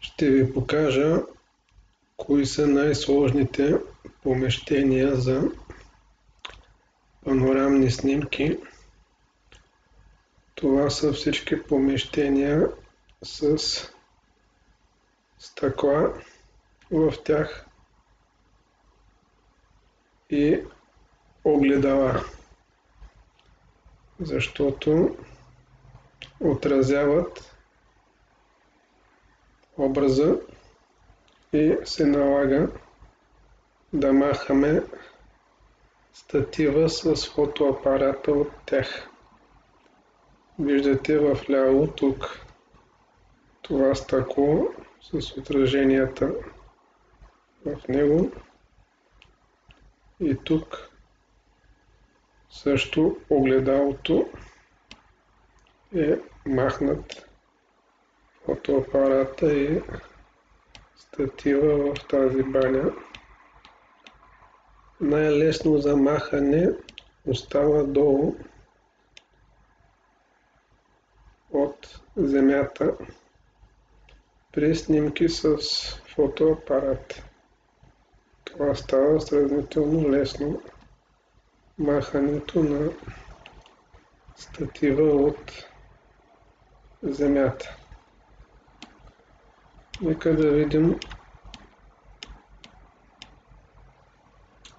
Ще ви покажа кои са най-сложните помещения за панорамни снимки. Това са всички помещения с стъкла в тях и огледала, защото отразяват образа и се налага да махаме статива с фотоапарата от тях. Виждате в ляво тук това стъкло с отраженията в него и тук също огледалото е махнат фотоапарата и статива в тази баня. Най-лесно за махане остава долу от земята при снимки с фотоапарат. Това става сравнително лесно. Махането на статива от земята. Нека да видим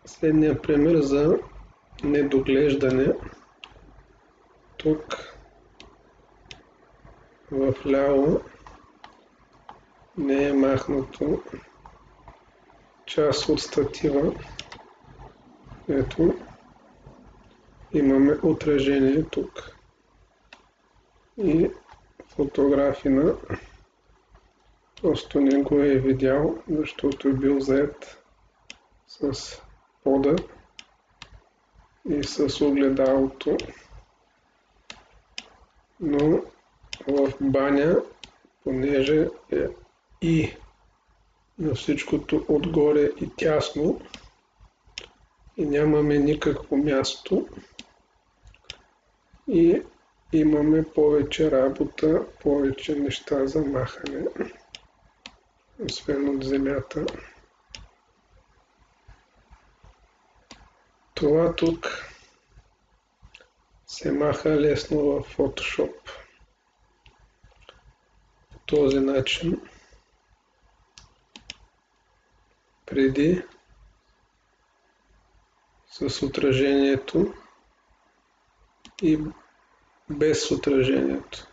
следния пример за недоглеждане. Тук в ляво не е махнато част от статива. Ето, имаме отражение тук и фотографина просто не го е видял, защото е бил зает с пода и с огледалото, но в баня, понеже е и на всичкото отгоре и тясно и нямаме никакво място и имаме повече работа, повече неща за махане, освен от земята. Това тук се маха лесно в Photoshop. По този начин, преди с отражението и без отражението.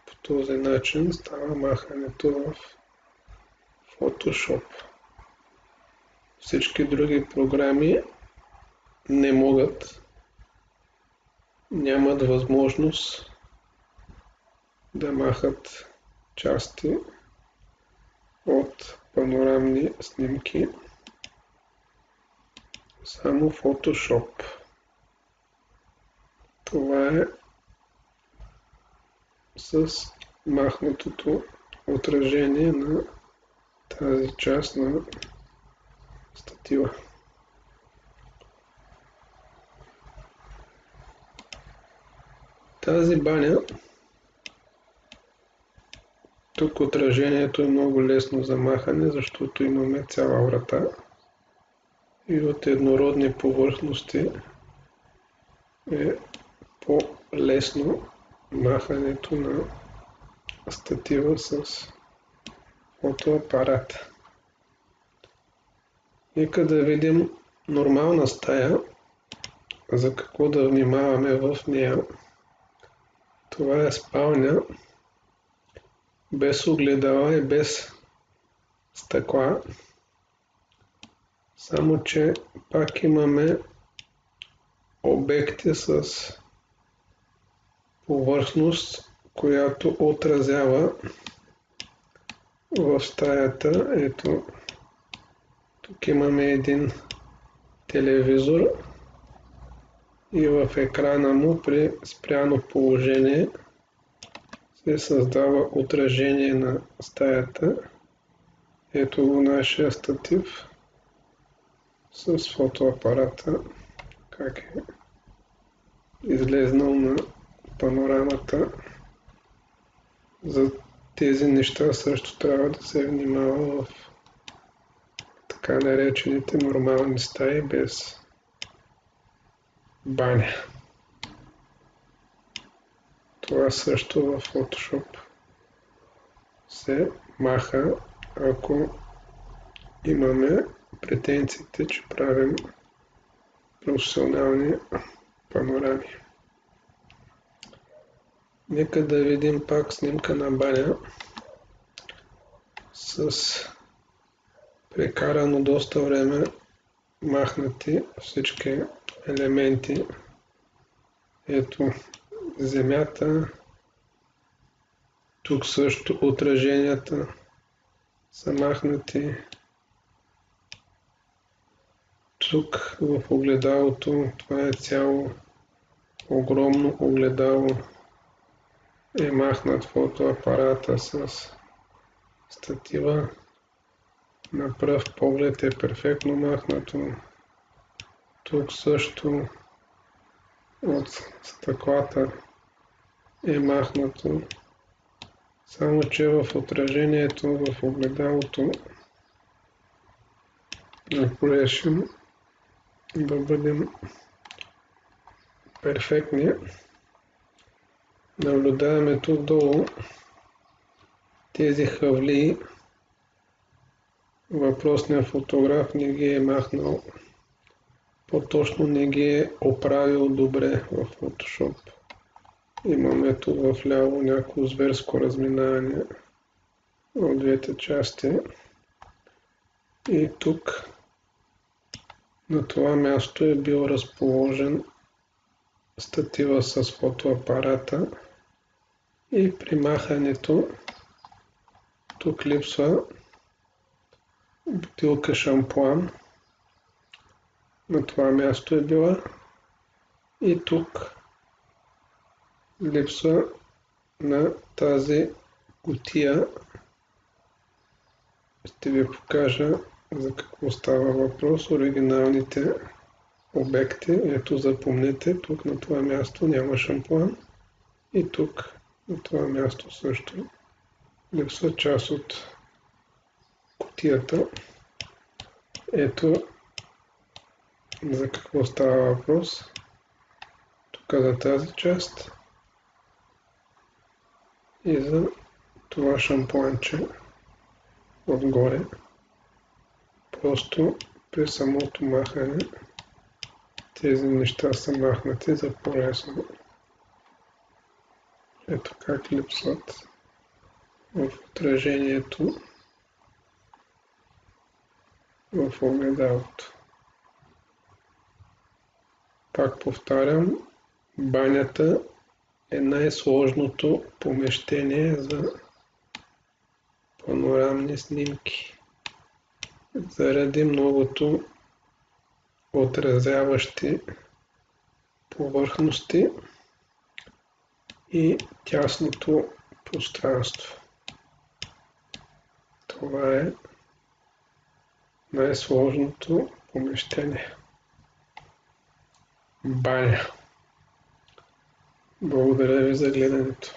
По този начин става махането в Photoshop. Всички други програми не могат, нямат възможност да махат части от панорамни снимки. Само Photoshop. Това е с махнатото отражение на тази част на статива. Тази баня, тук отражението е много лесно за махане, защото имаме цяла врата и от еднородни повърхности е по-лесно махането на статива с фотоапарат. Нека да видим нормална стая, за какво да внимаваме в нея. Това е спалня, без огледала и без стъкла, само че пак имаме обекти с повърхност, която отразява в стаята. Ето, тук имаме един телевизор и в екрана му при спряно положение се създава отражение на стаята. Ето го нашия статив с фотоапарата, как е излезнал на панорамата. За тези неща също трябва да се внимава в така наречените нормални стаи без баня. Това също в Photoshop се маха, ако имаме претенциите, че правим професионални панорами. Нека да видим пак снимка на баня с прекарано доста време махнати всички елементи. Ето земята, тук също отраженията са махнати. Тук в огледалото, това е цяло огромно огледало, е махнат фотоапарата с статива. На пръв поглед е перфектно махнато. Тук също от стъклата е махнато. Само че в отражението, в огледалото, ако решим да бъдем перфектни, наблюдаваме тук долу тези хавлии. Въпросният фотограф не ги е махнал, по-точно не ги е оправил добре в Photoshop. Имаме тук в ляво някакво зверско разминаване от двете части. И тук на това място е бил разположен статива с фотоапарата и при махането тук липсва бутилка шампуан. На това място е била и тук липсва на тази кутия. Ще ви покажа за какво става въпрос. Оригиналните обекти. Ето, запомнете, тук на това място няма шампуан и тук на това място също липсва част от кутията. Ето за какво става въпрос. Тук за тази част и за това шампуанче отгоре. Просто при самото махане тези неща са махнати за по-лесно. Ето как липсват в отражението в огледалото. Пак повтарям, банята е най-сложното помещение за панорамни снимки. Заради многото отразяващи повърхности и тясното пространство. Това е най-сложното помещение. Баня. Благодаря ви за гледането.